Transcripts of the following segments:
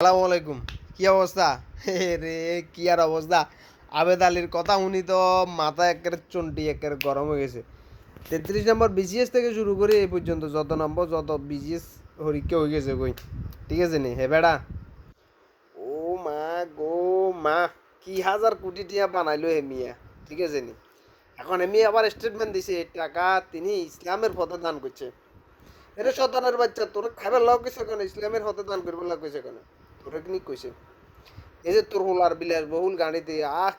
আসসালামু আলাইকুম। কি অবস্থা? রে কি আর অবস্থা? আবেদ আলীর কথা শুনি তো মাথা একেবারে চন্টি একেবারে গরম হয়ে গেছে। 33 নম্বর বিসিএস থেকে শুরু করে এই পর্যন্ত যত নম্বর যত বিসিএস হরিকে হয়ে গেছে কই। ঠিক আছে নি হে বেড়া। ও মা গো মা, কি হাজার কোটি টিয়া বানাইলো হে মিয়া। ঠিক আছে নি, এখন এমি আবার স্টেটমেন্ট দিছে টাকা তিনি ইসলামের পথে দান করছে। এটা শতানের বাচ্চা, তোর খাবার লাগ কইছে কেন? ইসলামের হতে দান করবে লাগ কইছে কেন? তোরে কি কইছে? এই যে তোর হোলার বিলাস বহুল গাড়িতে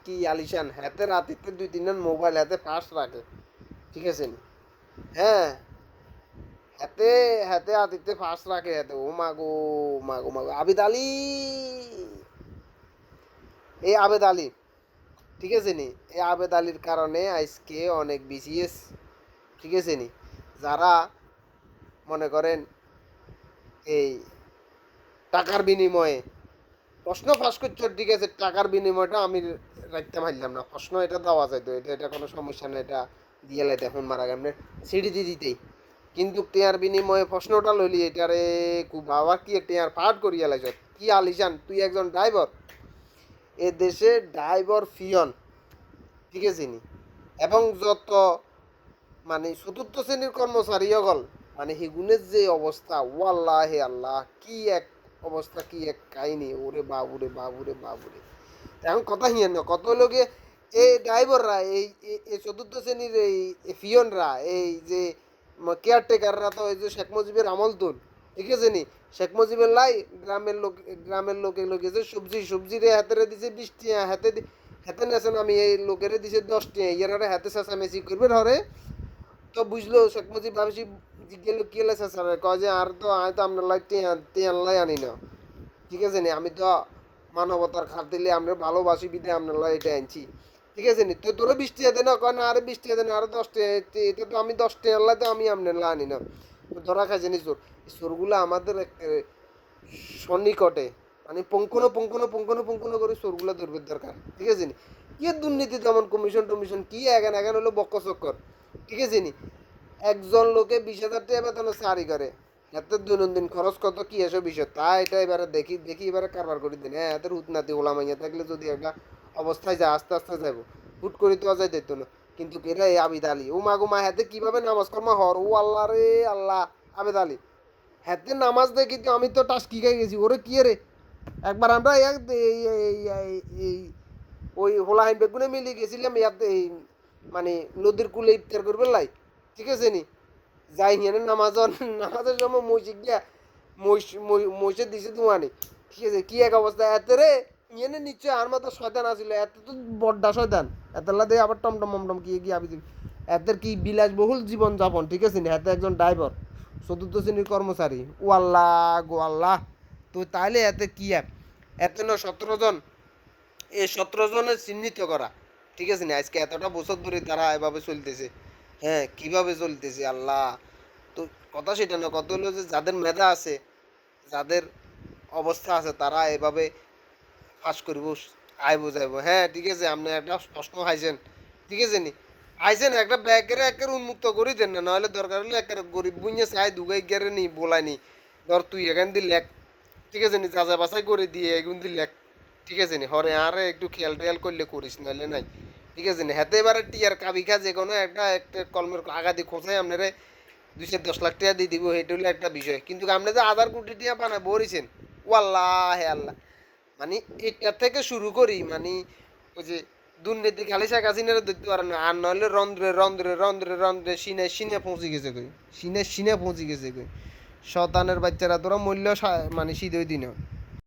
কি আলিশান হাতে রাতিতে 2-3 মোবাইল হাতে ফার্স্ট রাখে। ঠিক আছে নি? হ্যাঁ, হাতে হাতে রাতিতে ফার্স্ট রাখে হাতে। ও মাগো মাগো মাগো আবিদ আলী, এই আবেদ আলী। ঠিক আছে নি, এই আবেদ আলীর কারণে আজকে অনেক বিসিএস, ঠিক আছে নি, যারা মনে করেন এই টাকার বিনিময়ে প্রশ্ন ফাঁস করছো, ঠিক আছে, টাকার বিনিময়টা আমি রাখতে পারলাম না, প্রশ্ন এটা দেওয়া যায় তো, এটা এটা কোনো সমস্যা নেই, এটা দিয়ে লাই দেখুন মারা গেমনে সিঁড়ি দিয়ে দিতেই, কিন্তু টেয়ার বিনিময়ে প্রশ্নটা লইলি এটারে খুব আবার কি টেয়ার পাঠ করিয়া লাইছ। কি আলিশান, তুই একজন ড্রাইভার, এ দেশে ড্রাইভার ফিয়ন, ঠিক আছে নি, এবং যত মানে চতুর্থ শ্রেণীর কর্মচারী হল, মানে হিগুনের যে অবস্থা, ওয়াল্লাহ হে আল্লাহ, কি এক অবস্থা, কি এক কাহিনী, ওরে বাবুরে বাবুরে বাবুরে। এখন কথা হিয়েন না, কত লোকে এই ড্রাইভাররা এই চতুর্থ শ্রেণীর এই ফিয়নরা, এই যে কেয়ারটেকাররা তো এই যে শেখ মুজিবের আমল তুল, ঠিক আছে নি, শেখ মুজিবের লাই গ্রামের লোকে লোকে যে সবজি সবজি রে হাতে দিছে 20 টাকা, হাতে নেছেন, আমি এই লোকেরে দিছে 10 টাকা, ইয়ারা হাতে চেঁচামেচি করবে ধরে, তো বুঝলো শেখ মুজিব ভাবছি গেল কি হলে চেঁচা কয় যে আর তো আয় তো আপনার লাই টেন লাই আনি না, ঠিক আছে নি, আমি তো মানবতার খাতিলে আমরা ভালোবাসি বিদে আপনার লাই এটা আনছি, ঠিক আছে নি, তো তোরা 20 টাকা দেন, কয় না আরে 20 টাকা দেন, আরো 10 টাকা, এটা তো আমি 10 টাকা লাই তো আমি আপনার লাই আনি না। তো ধরা খাইছে নি চোর, এই চোরগুলো আমাদের সন্নিকটে, মানে পুঙ্খানো করে চোরগুলো ধরবে দরকার, ঠিক আছে নি, কি দুর্নীতি যেমন কমিশন টমিশন কি এগান এগান হলো বক্ক চক্কর, ঠিক আছে নি, একজন লোকে 20,000 টাকা বেতনে চাকরি করে, এত দৈনন্দিন খরচ কত কি এসব বিষয়, তা এটা এবারে দেখি দেখি এবারে কারবার করে দিন। হ্যাঁ, এত উতনাতি ওলা মাইয়া থাকলে যদি একটা অবস্থায় যায় আস্তে আস্তে যাবো, হুট করে তো যাই দেখতো না, কিন্তু কেরা এই আবিদ আলী, ও মা গো মা, হাতে কিভাবে নামাজ কর্মা হর, ও আল্লাহ রে আল্লাহ, আবেদ আলী হাতে নামাজ দেখি তো আমি তো টাস কি খাই গেছি, ওরে কি রে, একবার আমরা এই ওই হোলাহাইন বেগুনে মিলিয়ে গেছিলাম ইয়াতে, এই মানে নদীর কূলে ইফতার করবে লাই, ঠিক আছে নি, যাই হিয়ানে নামাজের সময় মসজিদ গিয়া মসজিদ দিছে তোমানি, ঠিক আছে, কি এক অবস্থা এত রে, ইয়েনে নিশ্চয় আর মতো শয়তান আসিল, এত তো বড্ডা শয়তান, এতলা দিয়ে আবার টমটম মমটম কি গিয়ে আবি এতের কি বিলাসবহুল জীবন যাপন, ঠিক আছে নি, এত একজন ড্রাইভার চতুর্থ শ্রেণীর কর্মচারী, ও আল্লাহ গো আল্লাহ, তো তাইলে এতে কি এত না 17 জন, এই 17 জনের চিহ্নিত করা, ঠিক আছে না, আজকে এতটা বছর ধরে তারা এভাবে চলতেছে। হ্যাঁ, কিভাবে চলতেছে আল্লাহ, তো কথা সেটা না, কত হলো যে যাদের মেধা আছে, যাদের অবস্থা আছে, তারা এভাবে ফাঁস করব, আয় বোঝাইব। হ্যাঁ, ঠিক আছে, আপনি একটা প্রশ্ন খাইছেন, ঠিক আছে নি, আইসেন একটা ব্যাগের একের উন্মুক্ত করে দেন না, নাহলে দরকার হলে একের গরিব বুঝে চাই দুগাই গেরে নি বলাই নি, ধর তুই এখান দিয়ে লেখ, ঠিক আছে নি, যাচা বাছাই করে দিয়ে এগুন দিয়ে লেখ, ঠিক আছে নি, হরে আরে একটু খেয়াল টেয়াল করলে করিস, নাহলে নাই, ঠিক আছে নি, হাতে এবারে টিয়ার কাবি খা যে কোনো একটা একটা কলমের আগাদি খোঁচাই আপনারে 210 লাখ টাকা দিয়ে দিব, এটা হলো একটা বিষয়, কিন্তু আপনি যে 1,000 কোটি টাকা বানায় বরিছেন, ও আল্লাহ হে আল্লাহ, মানে এটা থেকে শুরু করি, মানে ওই যে দুর্নীতি খালি শেখ হাসিনারা দেখতে পারে না, আর নইলে রন্ধ্রে সিনে সিনে পৌঁছে গেছে কই, সিনে সিনে পৌঁছে গেছে কই, শতানের বাচ্চারা তোরা মূল্য মানে শীতই দিন